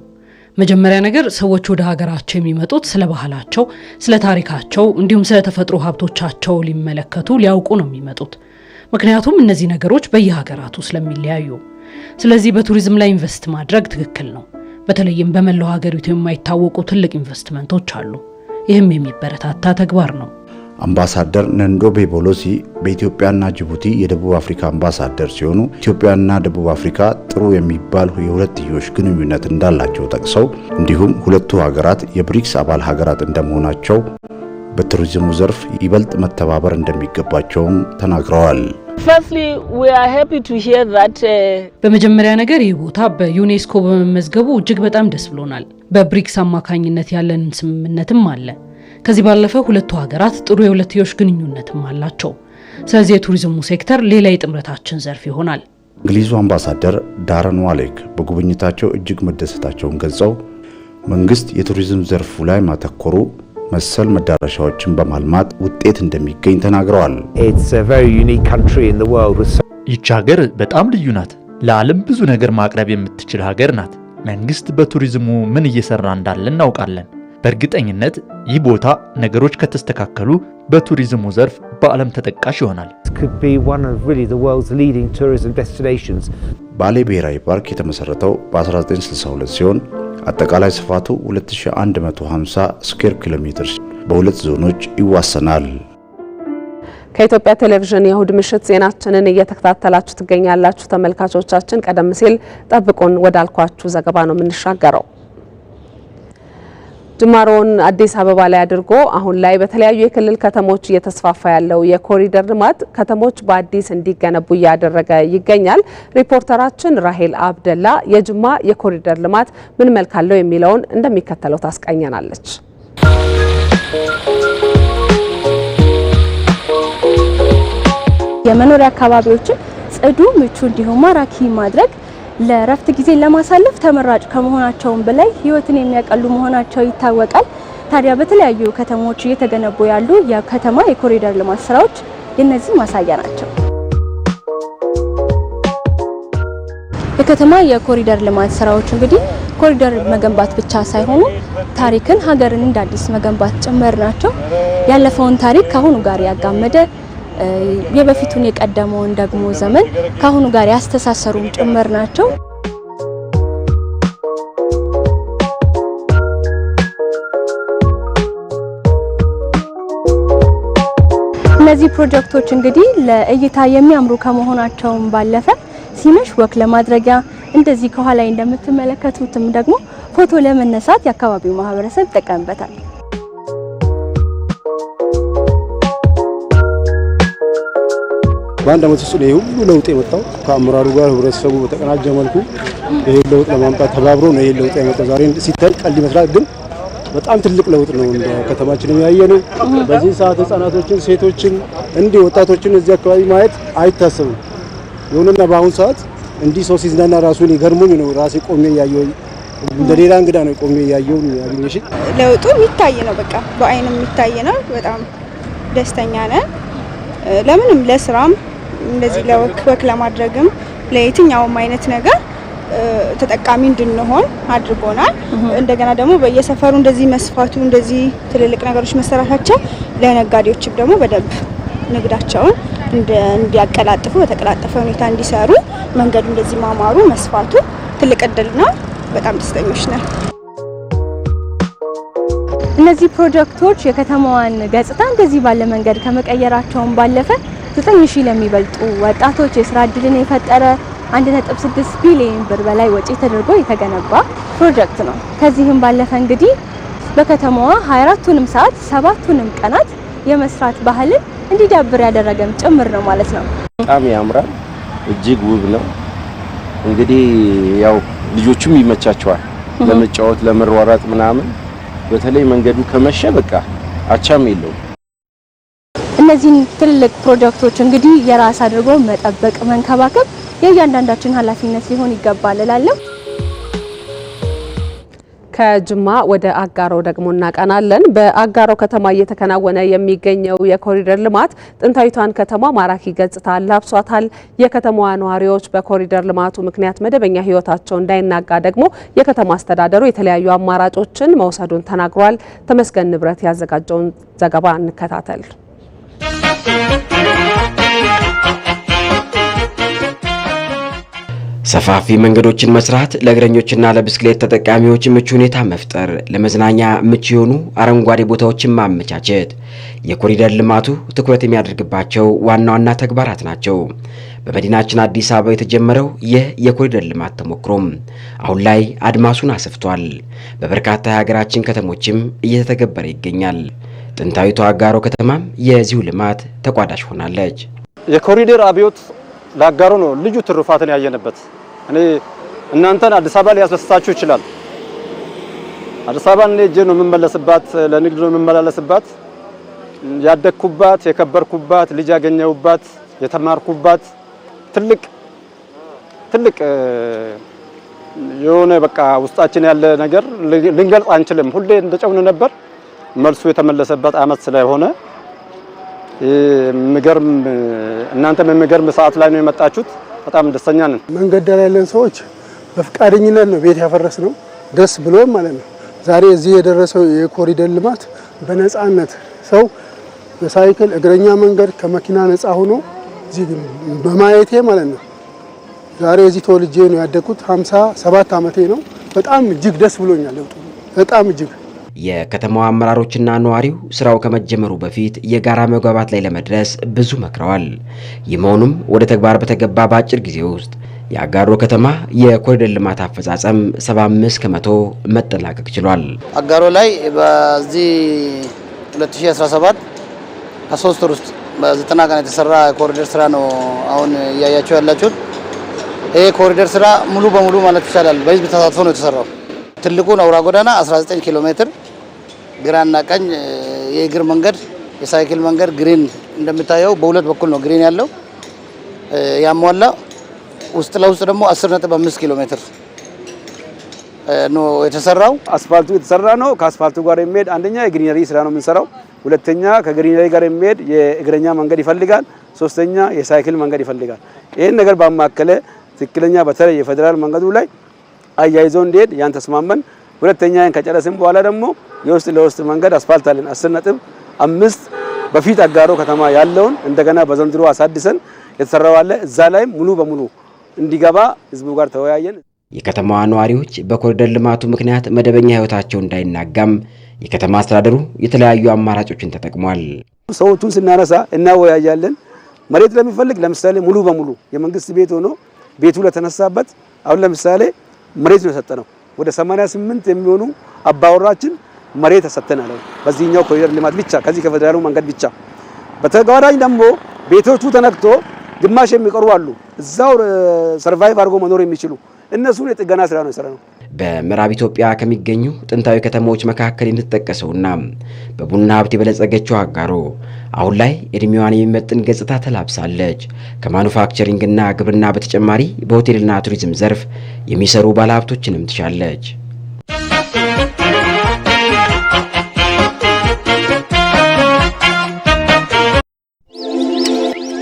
መጀመሪያ ነገር ሰዎች ወደ ሀገራቸው የሚመጡት ስለ ባህላቸው፣ ስለ ታሪካቸው እንዲሁም ስለ ተፈጥሮ ሀብቶቻቸው ሊመለከቱ ሊያውቁ ነው የሚመጡት። ምክንያቱም እነዚህ ነገሮች በየሀገራቱ ስለሚለያዩ። ስለዚህ በቱሪዝም ላይ ኢንቨስት ማድረግ ትክክል ነው። በተለይም በመላው ሀገሪቱ የማይታወቁ ትልቅ ኢንቨስትመንቶች አሉ። ይህም የሚበረታታ ተግባር ነው። አምባሳደር ነንዶቤ ቦሎሲ በኢትዮጵያና ጅቡቲ የደቡብ አፍሪካ አምባሳደር ሲሆኑ ኢትዮጵያና ደቡብ አፍሪካ ጥሩ የሚባል የሁለትዮሽ ግንኙነት እንዳላቸው ጠቅሰው እንዲሁም ሁለቱ ሀገራት የብሪክስ አባል ሀገራት እንደመሆናቸው በቱሪዝሙ ዘርፍ ይበልጥ መተባበር እንደሚገባቸውም ተናግረዋል። በመጀመሪያ ነገር ይህ ቦታ በዩኔስኮ በመመዝገቡ እጅግ በጣም ደስ ብሎናል። በብሪክስ አማካኝነት ያለንን ስምምነትም አለ። ከዚህ ባለፈ ሁለቱ ሀገራት ጥሩ የሁለትዮሽ ግንኙነትም አላቸው። ስለዚህ የቱሪዝሙ ሴክተር ሌላ የጥምረታችን ዘርፍ ይሆናል። እንግሊዙ አምባሳደር ዳረን ዋሌክ በጉብኝታቸው እጅግ መደሰታቸውን ገልጸው መንግስት የቱሪዝም ዘርፉ ላይ ማተኮሩ መሰል መዳረሻዎችን በማልማት ውጤት እንደሚገኝ ተናግረዋል። ይህች ሀገር በጣም ልዩ ናት። ለዓለም ብዙ ነገር ማቅረብ የምትችል ሀገር ናት። መንግስት በቱሪዝሙ ምን እየሰራ እንዳለ እናውቃለን። በእርግጠኝነት ይህ ቦታ ነገሮች ከተስተካከሉ በቱሪዝሙ ዘርፍ በዓለም ተጠቃሽ ይሆናል። ባሌ ብሔራዊ ፓርክ የተመሰረተው በ1962 ሲሆን አጠቃላይ ስፋቱ 2150 ስኩዌር ኪሎ ሜትር በሁለት ዞኖች ይዋሰናል። ከኢትዮጵያ ቴሌቪዥን የእሁድ ምሽት ዜናችንን እየተከታተላችሁ ትገኛላችሁ ተመልካቾቻችን። ቀደም ሲል ጠብቁን ወዳልኳችሁ ዘገባ ነው የምንሻገረው። ጅማሮን አዲስ አበባ ላይ አድርጎ አሁን ላይ በተለያዩ የክልል ከተሞች እየተስፋፋ ያለው የኮሪደር ልማት ከተሞች በአዲስ እንዲገነቡ እያደረገ ይገኛል። ሪፖርተራችን ራሄል አብደላ የጅማ የኮሪደር ልማት ምን መልክ አለው የሚለውን እንደሚከተለው ታስቃኘናለች። የመኖሪያ አካባቢዎችን ጽዱ፣ ምቹ እንዲሁም ማራኪ ማድረግ ለረፍት ጊዜ ለማሳለፍ ተመራጭ ከመሆናቸውም በላይ ህይወትን የሚያቀሉ መሆናቸው ይታወቃል። ታዲያ በተለያዩ ከተሞች እየተገነቡ ያሉ የከተማ የኮሪደር ልማት ስራዎች የነዚህ ማሳያ ናቸው። የከተማ የኮሪደር ልማት ስራዎች እንግዲህ ኮሪደር መገንባት ብቻ ሳይሆኑ ታሪክን፣ ሀገርን እንደ አዲስ መገንባት ጭምር ናቸው። ያለፈውን ታሪክ ከአሁኑ ጋር ያጋመደ የበፊቱን የቀደመውን ደግሞ ዘመን ከአሁኑ ጋር ያስተሳሰሩም ጭምር ናቸው። እነዚህ ፕሮጀክቶች እንግዲህ ለእይታ የሚያምሩ ከመሆናቸውም ባለፈ ሲመሽ ወክ ለማድረጊያ እንደዚህ ከኋላ እንደምትመለከቱትም ደግሞ ፎቶ ለመነሳት የአካባቢው ማህበረሰብ ይጠቀምበታል። በአንድ ዓመት ውስጥ ነው ሁሉ ለውጥ የመጣው። ከአመራሩ ጋር ህብረተሰቡ በተቀናጀ መልኩ ይሄ ለውጥ ለማምጣት ተባብሮ ነው ይሄ ለውጥ የመጣው። ዛሬ ሲታይ ቀልድ ይመስላል፣ ግን በጣም ትልቅ ለውጥ ነው እንደ ከተማችንም ያየነው። በዚህ ሰዓት ህፃናቶችን፣ ሴቶችን እንዲህ ወጣቶችን እዚህ አካባቢ ማየት አይታሰብም። ይሁንና በአሁኑ ሰዓት እንዲህ ሰው ሲዝናና ራሱን ይገርሙኝ ነው ራሴ ቆሜ ያየው እንደ ሌላ እንግዳ ነው ቆሜ ያየው ያገኘሽ። ለውጡ የሚታይ ነው፣ በቃ በአይንም የሚታይ ነው። በጣም ደስተኛ ነን። ለምንም ለስራም እንደዚህ ለወክ ለማድረግም ለየትኛውም አይነት ነገር ተጠቃሚ እንድንሆን አድርጎናል። እንደገና ደግሞ በየሰፈሩ እንደዚህ መስፋቱ እንደዚህ ትልልቅ ነገሮች መሰራታቸው ለነጋዴዎችም ደግሞ በደንብ ንግዳቸውን እንዲያቀላጥፉ በተቀላጠፈ ሁኔታ እንዲሰሩ መንገዱ እንደዚህ ማማሩ መስፋቱ ትልቅ እድል ነው። በጣም ደስተኞች ነን። እነዚህ ፕሮጀክቶች የከተማዋን ገጽታ እንደዚህ ባለ መንገድ ከመቀየራቸውም ባለፈ 9000 ለሚበልጡ ወጣቶች የስራ እድልን የፈጠረ 1.6 ቢሊዮን ብር በላይ ወጪ ተደርጎ የተገነባ ፕሮጀክት ነው። ከዚህም ባለፈ እንግዲህ በከተማዋ 24ቱንም ሰዓት 7ቱንም ቀናት የመስራት ባህልን እንዲዳብር ያደረገም ጭምር ነው ማለት ነው። በጣም ያምራል፣ እጅግ ውብ ነው። እንግዲህ ያው ልጆቹም ይመቻቸዋል ለመጫወት ለመሯሯጥ ምናምን። በተለይ መንገዱ ከመሸ በቃ አቻም የለውም። እነዚህን ትልልቅ ፕሮጀክቶች እንግዲህ የራስ አድርጎ መጠበቅ መንከባከብ የእያንዳንዳችን ኃላፊነት ሊሆን ይገባል እላለሁ። ከጅማ ወደ አጋሮ ደግሞ እናቀናለን። በአጋሮ ከተማ እየተከናወነ የሚገኘው የኮሪደር ልማት ጥንታዊቷን ከተማ ማራኪ ገጽታ አላብሷታል። የከተማዋ ነዋሪዎች በኮሪደር ልማቱ ምክንያት መደበኛ ሕይወታቸው እንዳይናጋ ደግሞ የከተማ አስተዳደሩ የተለያዩ አማራጮችን መውሰዱን ተናግሯል። ተመስገን ንብረት ያዘጋጀውን ዘገባ እንከታተል። ሰፋፊ መንገዶችን መስራት፣ ለእግረኞችና ለብስክሌት ተጠቃሚዎች ምቹ ሁኔታ መፍጠር፣ ለመዝናኛ ምቹ የሆኑ አረንጓዴ ቦታዎችን ማመቻቸት የኮሪደር ልማቱ ትኩረት የሚያደርግባቸው ዋና ዋና ተግባራት ናቸው። በመዲናችን አዲስ አበባ የተጀመረው ይህ የኮሪደር ልማት ተሞክሮም አሁን ላይ አድማሱን አስፍቷል። በበርካታ የሀገራችን ከተሞችም እየተተገበረ ይገኛል። ጥንታዊቷ አጋሮ ከተማም የዚሁ ልማት ተቋዳሽ ሆናለች። የኮሪደር አብዮት ለአጋሮ ነው ልዩ ትሩፋትን ያየንበት። እኔ እናንተን አዲስ አበባ ሊያስደስታችሁ ይችላል። አዲስ አበባ እኔ እጄ ነው የምመለስባት፣ ለንግድ ነው የምመላለስባት፣ ያደግኩባት፣ የከበርኩባት፣ ልጅ ያገኘሁባት፣ የተማርኩባት ትልቅ የሆነ በቃ ውስጣችን ያለ ነገር ልንገልጽ አንችልም። ሁሌ እንደጨውን ነበር መልሱ የተመለሰበት አመት ስለሆነ የሚገርም እናንተም የሚገርም ሰዓት ላይ ነው የመጣችሁት። በጣም ደስተኛ ነን። መንገድ ዳር ያለን ሰዎች በፍቃደኝነት ነው ቤት ያፈረስ ነው ደስ ብሎ ማለት ነው። ዛሬ እዚህ የደረሰው የኮሪደር ልማት በነፃነት ሰው በሳይክል እግረኛ መንገድ ከመኪና ነፃ ሆኖ እዚህ በማየቴ ማለት ነው። ዛሬ እዚህ ተወልጄ ነው ያደግኩት። 57 ዓመቴ ነው። በጣም እጅግ ደስ ብሎኛል። በጣም እጅግ የከተማው አመራሮችና ነዋሪው ስራው ከመጀመሩ በፊት የጋራ መግባባት ላይ ለመድረስ ብዙ መክረዋል። ይህ መሆኑም ወደ ተግባር በተገባ በአጭር ጊዜ ውስጥ የአጋሮ ከተማ የኮሪደር ልማት አፈጻጸም 75 ከመቶ መጠናቀቅ ችሏል። አጋሮ ላይ በዚህ 2017 ከ3 ወር ውስጥ በ90 ቀን የተሰራ ኮሪደር ስራ ነው አሁን እያያችሁ ያላችሁት። ይሄ ኮሪደር ስራ ሙሉ በሙሉ ማለት ይቻላል በህዝብ ተሳትፎ ነው የተሰራው። ትልቁን አውራ ጎዳና 19 ኪሎ ሜትር ግራና ቀኝ የእግር መንገድ፣ የሳይክል መንገድ ግሪን እንደምታየው በሁለት በኩል ነው ግሪን ያለው ያሟላ። ውስጥ ለውስጥ ደግሞ 10.5 ኪሎ ሜትር ነው የተሰራው። አስፋልቱ የተሰራ ነው። ከአስፋልቱ ጋር የሚሄድ አንደኛ የግሪነሪ ስራ ነው የምንሰራው። ሁለተኛ ከግሪነሪ ጋር የሚሄድ የእግረኛ መንገድ ይፈልጋል። ሶስተኛ የሳይክል መንገድ ይፈልጋል። ይሄን ነገር ባማከለ ትክክለኛ በተለይ የፌደራል መንገዱ ላይ አያይዞ እንዲሄድ ያን ተስማመን። ሁለተኛን ከጨረስን በኋላ ደግሞ የውስጥ ለውስጥ መንገድ አስፋልት አለን 10.5 በፊት አጋሮ ከተማ ያለውን እንደገና በዘንድሮ አሳድሰን የተሰራው አለ። እዛ ላይ ሙሉ በሙሉ እንዲገባ ህዝቡ ጋር ተወያየን። የከተማዋ ነዋሪዎች በኮሪደር ልማቱ ምክንያት መደበኛ ህይወታቸው እንዳይናጋም የከተማ አስተዳደሩ የተለያዩ አማራጮችን ተጠቅሟል። ሰዎቹን ስናነሳ እናወያያለን። መሬት ለሚፈልግ ለምሳሌ ሙሉ በሙሉ የመንግስት ቤት ሆኖ ቤቱ ለተነሳበት አሁን ለምሳሌ መሬት ነው ሰጠነው። ወደ 88 የሚሆኑ አባወራችን መሬት ተሰጥተናል። በዚህኛው ኮሪደር ልማት ብቻ ከዚህ ከፌደራሉ መንገድ ብቻ። በተጓዳኝ ደግሞ ቤቶቹ ተነክቶ ግማሽ የሚቀሩ አሉ። እዛው ሰርቫይቭ አድርጎ መኖር የሚችሉ እነሱን የጥገና ስራ ነው የሰራነው። በምዕራብ ኢትዮጵያ ከሚገኙ ጥንታዊ ከተሞች መካከል የምትጠቀሰውና በቡና ሀብት የበለጸገችው አጋሮ አሁን ላይ እድሜዋን የሚመጥን ገጽታ ተላብሳለች። ከማኑፋክቸሪንግና ግብርና በተጨማሪ በሆቴልና ቱሪዝም ዘርፍ የሚሰሩ ባለሀብቶችንም ትሻለች።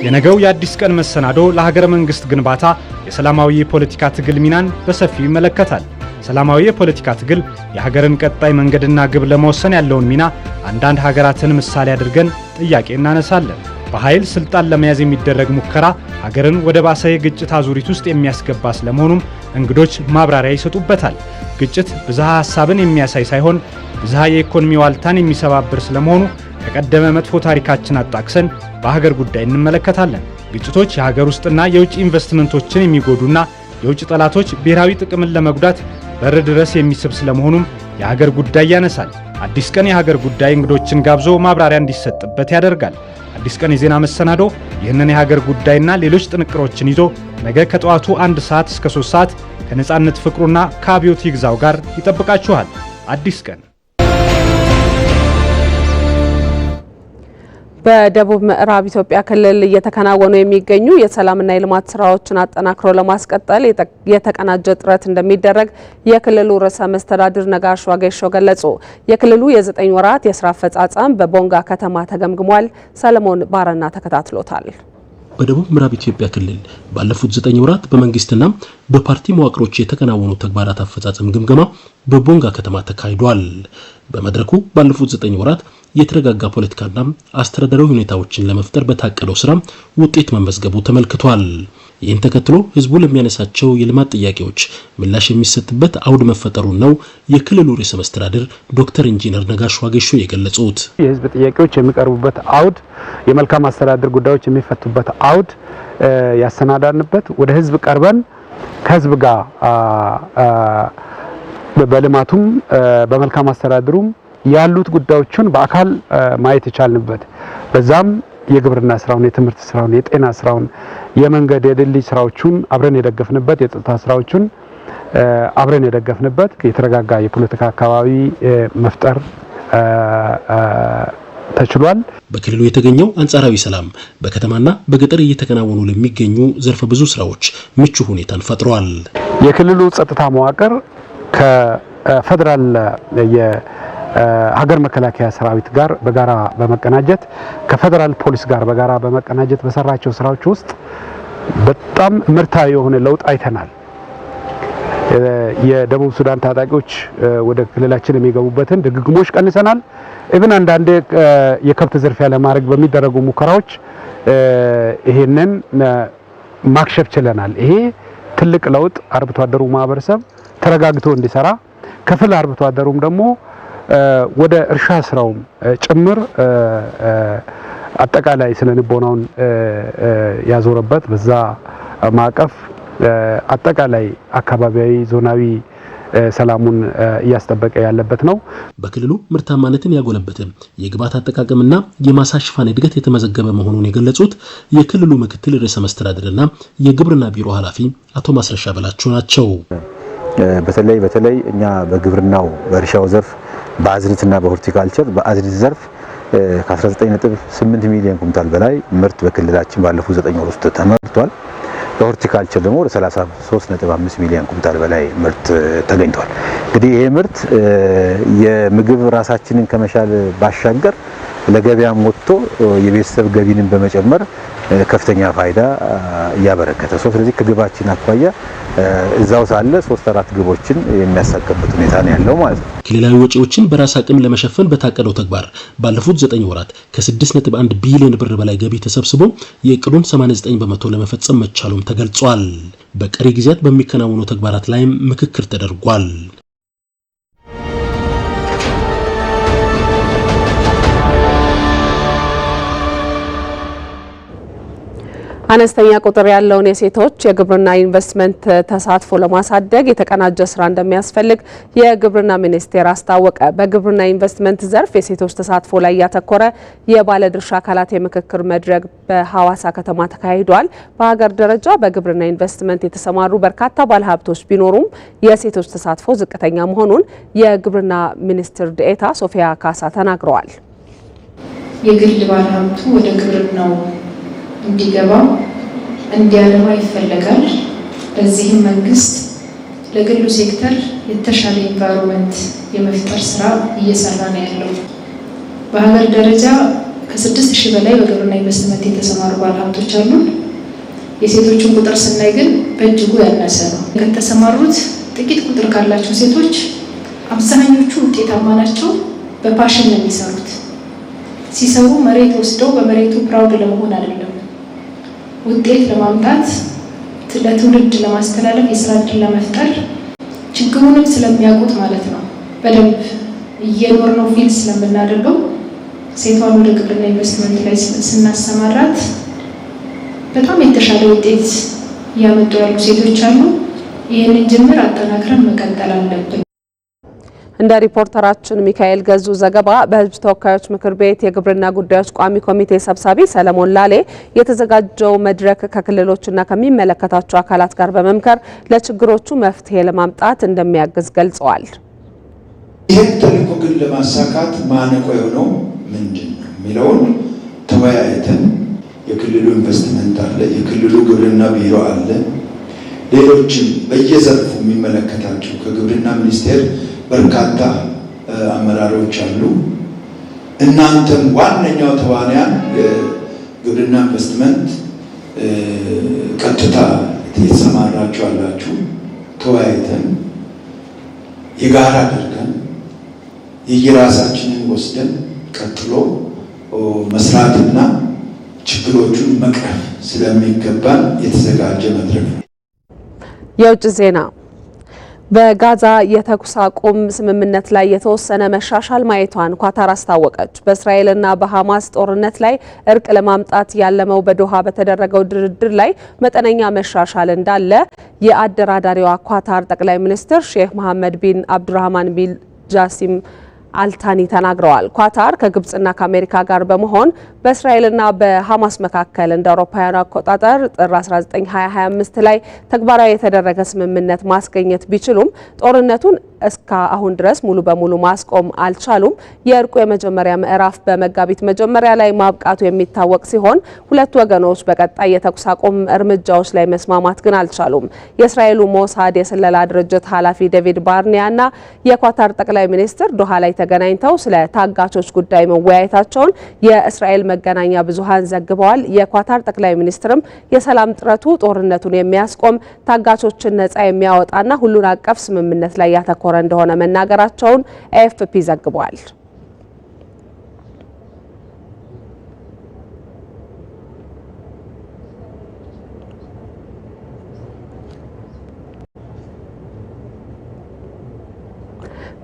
የነገው የአዲስ ቀን መሰናዶ ለሀገረ መንግስት ግንባታ የሰላማዊ የፖለቲካ ትግል ሚናን በሰፊው ይመለከታል። ሰላማዊ የፖለቲካ ትግል የሀገርን ቀጣይ መንገድና ግብ ለመወሰን ያለውን ሚና አንዳንድ ሀገራትን ምሳሌ አድርገን ጥያቄ እናነሳለን። በኃይል ስልጣን ለመያዝ የሚደረግ ሙከራ ሀገርን ወደ ባሰ የግጭት አዙሪት ውስጥ የሚያስገባ ስለመሆኑም እንግዶች ማብራሪያ ይሰጡበታል። ግጭት ብዝሃ ሀሳብን የሚያሳይ ሳይሆን ብዝሃ የኢኮኖሚ ዋልታን የሚሰባብር ስለመሆኑ ከቀደመ መጥፎ ታሪካችን አጣቅሰን በሀገር ጉዳይ እንመለከታለን። ግጭቶች የሀገር ውስጥና የውጭ ኢንቨስትመንቶችን የሚጎዱና የውጭ ጠላቶች ብሔራዊ ጥቅምን ለመጉዳት በር ድረስ የሚስብ ስለመሆኑም የሀገር ጉዳይ ያነሳል። አዲስ ቀን የሀገር ጉዳይ እንግዶችን ጋብዞ ማብራሪያ እንዲሰጥበት ያደርጋል። አዲስ ቀን የዜና መሰናዶ ይህንን የሀገር ጉዳይና ሌሎች ጥንቅሮችን ይዞ ነገ ከጠዋቱ 1 ሰዓት እስከ 3 ሰዓት ከነጻነት ፍቅሩና ከአብዮት ይግዛው ጋር ይጠብቃችኋል። አዲስ ቀን። በደቡብ ምዕራብ ኢትዮጵያ ክልል እየተከናወኑ የሚገኙ የሰላምና የልማት ስራዎችን አጠናክሮ ለማስቀጠል የተቀናጀ ጥረት እንደሚደረግ የክልሉ ርዕሰ መስተዳድር ነጋሽ ዋጌሾ ገለጹ። የክልሉ የ9 ወራት የስራ አፈጻጸም በቦንጋ ከተማ ተገምግሟል። ሰለሞን ባረና ተከታትሎታል። በደቡብ ምዕራብ ኢትዮጵያ ክልል ባለፉት 9 ወራት በመንግስትና በፓርቲ መዋቅሮች የተከናወኑ ተግባራት አፈጻጸም ግምገማ በቦንጋ ከተማ ተካሂዷል። በመድረኩ ባለፉት 9 ወራት የተረጋጋ ፖለቲካና አስተዳደራዊ ሁኔታዎችን ለመፍጠር በታቀደው ስራ ውጤት መመዝገቡ ተመልክቷል። ይህን ተከትሎ ህዝቡ ለሚያነሳቸው የልማት ጥያቄዎች ምላሽ የሚሰጥበት አውድ መፈጠሩን ነው የክልሉ ርዕሰ መስተዳድር ዶክተር ኢንጂነር ነጋሽ ዋጌሾ የገለጹት። የህዝብ ጥያቄዎች የሚቀርቡበት አውድ፣ የመልካም አስተዳደር ጉዳዮች የሚፈቱበት አውድ ያሰናዳንበት፣ ወደ ህዝብ ቀርበን ከህዝብ ጋር በልማቱም በመልካም አስተዳደሩም ያሉት ጉዳዮችን በአካል ማየት የቻልንበት፣ በዛም የግብርና ስራውን፣ የትምህርት ስራውን፣ የጤና ስራውን፣ የመንገድ የድልድይ ስራዎችን አብረን የደገፍንበት፣ የጸጥታ ስራዎችን አብረን የደገፍንበት፣ የተረጋጋ የፖለቲካ አካባቢ መፍጠር ተችሏል። በክልሉ የተገኘው አንጻራዊ ሰላም በከተማና በገጠር እየተከናወኑ ለሚገኙ ዘርፈ ብዙ ስራዎች ምቹ ሁኔታን ፈጥሯል። የክልሉ ጸጥታ መዋቅር ከፌደራል የሀገር መከላከያ ሰራዊት ጋር በጋራ በመቀናጀት ከፌደራል ፖሊስ ጋር በጋራ በመቀናጀት በሰራቸው ስራዎች ውስጥ በጣም ምርታዊ የሆነ ለውጥ አይተናል። የደቡብ ሱዳን ታጣቂዎች ወደ ክልላችን የሚገቡበትን ድግግሞች ቀንሰናል። ኢቭን አንዳንድ የከብት ዝርፊያ ለማድረግ በሚደረጉ ሙከራዎች ይሄንን ማክሸፍ ችለናል። ይሄ ትልቅ ለውጥ አርብቶ አደሩ ማህበረሰብ ተረጋግቶ እንዲሰራ ከፍል አርብቶ አደሩም ደግሞ ወደ እርሻ ስራውም ጭምር አጠቃላይ ስለንቦናውን ያዞረበት በዛ ማዕቀፍ አጠቃላይ አካባቢያዊ ዞናዊ ሰላሙን እያስጠበቀ ያለበት ነው። በክልሉ ምርታማነትን ያጎለበተ የግብዓት አጠቃቀምና የማሳ ሽፋን እድገት የተመዘገበ መሆኑን የገለጹት የክልሉ ምክትል ርዕሰ መስተዳድርና የግብርና ቢሮ ኃላፊ አቶ ማስረሻ በላቸው ናቸው። በተለይ እኛ በግብርናው በእርሻው ዘርፍ በአዝርዕትና በሆርቲካልቸር በአዝርዕት ዘርፍ ከ19.8 ሚሊዮን ኩንታል በላይ ምርት በክልላችን ባለፉት 9 ወር ውስጥ ተመርቷል። በሆርቲካልቸር ደግሞ ወደ 33.5 ሚሊዮን ኩንታል በላይ ምርት ተገኝቷል። እንግዲህ ይሄ ምርት የምግብ ራሳችንን ከመቻል ባሻገር ለገበያም ወጥቶ የቤተሰብ ገቢንን በመጨመር ከፍተኛ ፋይዳ እያበረከተ ስለዚህ ከግባችን አኳያ እዛው ሳለ 3-4 ግቦችን የሚያሳካበት ሁኔታ ነው ያለው ማለት ነው። ክልላዊ ወጪዎችን በራስ አቅም ለመሸፈን በታቀደው ተግባር ባለፉት 9 ወራት ከ6.1 ቢሊዮን ብር በላይ ገቢ ተሰብስቦ የእቅዱን 89% ለመፈጸም መቻሉም ተገልጿል። በቀሪ ጊዜያት በሚከናወኑ ተግባራት ላይም ምክክር ተደርጓል። አነስተኛ ቁጥር ያለውን የሴቶች የግብርና ኢንቨስትመንት ተሳትፎ ለማሳደግ የተቀናጀ ስራ እንደሚያስፈልግ የግብርና ሚኒስቴር አስታወቀ። በግብርና ኢንቨስትመንት ዘርፍ የሴቶች ተሳትፎ ላይ ያተኮረ የባለድርሻ አካላት የምክክር መድረክ በሐዋሳ ከተማ ተካሂዷል። በሀገር ደረጃ በግብርና ኢንቨስትመንት የተሰማሩ በርካታ ባለሀብቶች ቢኖሩም የሴቶች ተሳትፎ ዝቅተኛ መሆኑን የግብርና ሚኒስትር ዴኤታ ሶፊያ ካሳ ተናግረዋል። የግል ባለሀብቱ ወደ ግብርናው እንዲገባ እንዲያለማ ይፈልጋል። በዚህም መንግስት ለግሉ ሴክተር የተሻለ ኢንቫይሮንመንት የመፍጠር ስራ እየሰራ ነው ያለው። በሀገር ደረጃ ከ6000 በላይ በግብርና ኢንቨስትመንት የተሰማሩ ባለሀብቶች አሉ። የሴቶችን ቁጥር ስናይ ግን በእጅጉ ያነሰ ነው። ከተሰማሩት ጥቂት ቁጥር ካላቸው ሴቶች አብዛኞቹ ውጤታማ ናቸው። በፓሽን ነው የሚሰሩት። ሲሰሩ መሬት ወስደው በመሬቱ ፕራውድ ለመሆን አይደለም፣ ውጤት ለማምጣት ለትውልድ ለማስተላለፍ የስራ ዕድል ለመፍጠር ችግሩንም ስለሚያውቁት ማለት ነው። በደንብ እየኖርነው ፊል ስለምናደርገው ሴቷን ወደ ግብርና ኢንቨስትመንት ላይ ስናሰማራት በጣም የተሻለ ውጤት እያመጡ ያሉ ሴቶች አሉ። ይህንን ጅምር አጠናክረን መቀጠል አለብን። እንደ ሪፖርተራችን ሚካኤል ገዙ ዘገባ በሕዝብ ተወካዮች ምክር ቤት የግብርና ጉዳዮች ቋሚ ኮሚቴ ሰብሳቢ ሰለሞን ላሌ የተዘጋጀው መድረክ ከክልሎችና ከሚመለከታቸው አካላት ጋር በመምከር ለችግሮቹ መፍትሄ ለማምጣት እንደሚያግዝ ገልጸዋል። ይህን ተልዕኮ ግን ለማሳካት ማነቆ የሆነው ምንድን ነው የሚለውን ተወያይተን የክልሉ ኢንቨስትመንት አለ፣ የክልሉ ግብርና ቢሮ አለ፣ ሌሎችም በየዘርፉ የሚመለከታቸው ከግብርና ሚኒስቴር በርካታ አመራሮች አሉ። እናንተም ዋነኛው ተዋንያን የግብርና ኢንቨስትመንት ቀጥታ የተሰማራችሁ አላችሁ። ተወያይተን የጋራ አድርገን የየራሳችንን ወስደን ቀጥሎ መስራትና ችግሮቹን መቅረፍ ስለሚገባን የተዘጋጀ መድረክ ነው። የውጭ ዜና በጋዛ የተኩስ አቁም ስምምነት ላይ የተወሰነ መሻሻል ማየቷን ኳታር አስታወቀች። በእስራኤልና በሐማስ ጦርነት ላይ እርቅ ለማምጣት ያለመው በዶሃ በተደረገው ድርድር ላይ መጠነኛ መሻሻል እንዳለ የአደራዳሪዋ ኳታር ጠቅላይ ሚኒስትር ሼህ መሐመድ ቢን አብዱራህማን ቢን ጃሲም አልታኒ ተናግረዋል። ኳታር ከግብጽና ከአሜሪካ ጋር በመሆን በእስራኤልና በሐማስ መካከል እንደ አውሮፓውያኑ አቆጣጠር ጥር 19 2025 ላይ ተግባራዊ የተደረገ ስምምነት ማስገኘት ቢችሉም ጦርነቱን እስከ አሁን ድረስ ሙሉ በሙሉ ማስቆም አልቻሉም። የእርቁ የመጀመሪያ ምዕራፍ በመጋቢት መጀመሪያ ላይ ማብቃቱ የሚታወቅ ሲሆን ሁለቱ ወገኖች በቀጣይ የተኩስ አቁም እርምጃዎች ላይ መስማማት ግን አልቻሉም። የእስራኤሉ ሞሳድ የስለላ ድርጅት ኃላፊ ዴቪድ ባርኒያና የኳታር ጠቅላይ ሚኒስትር ዶሃ ላይ ተገናኝተው ስለ ታጋቾች ጉዳይ መወያየታቸውን የእስራኤል መገናኛ ብዙሃን ዘግበዋል። የኳታር ጠቅላይ ሚኒስትርም የሰላም ጥረቱ ጦርነቱን የሚያስቆም ታጋቾችን ነጻ የሚያወጣና ሁሉን አቀፍ ስምምነት ላይ ያተኮረ እንደሆነ መናገራቸውን ኤኤፍፒ ዘግቧል።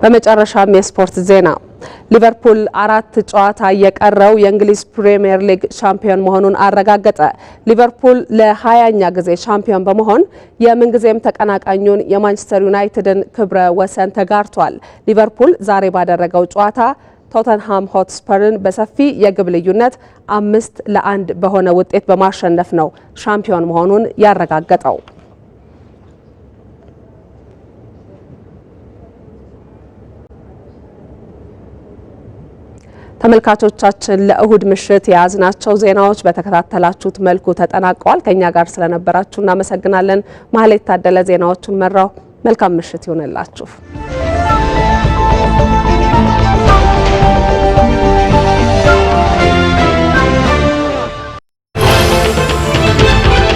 በመጨረሻም የስፖርት ዜና ሊቨርፑል 4 ጨዋታ የቀረው የእንግሊዝ ፕሪሚየር ሊግ ሻምፒዮን መሆኑን አረጋገጠ። ሊቨርፑል ለ20ኛ ጊዜ ሻምፒዮን በመሆን የምንጊዜም ተቀናቃኙን የማንቸስተር ዩናይትድን ክብረ ወሰን ተጋርቷል። ሊቨርፑል ዛሬ ባደረገው ጨዋታ ቶተንሃም ሆትስፐርን በሰፊ የግብ ልዩነት 5-1 በሆነ ውጤት በማሸነፍ ነው ሻምፒዮን መሆኑን ያረጋገጠው። ተመልካቾቻችን ለእሁድ ምሽት የያዝናቸው ዜናዎች በተከታተላችሁት መልኩ ተጠናቀዋል። ከኛ ጋር ስለነበራችሁ እናመሰግናለን። ማህሌት ታደለ ዜናዎቹን መራው። መልካም ምሽት ይሆንላችሁ።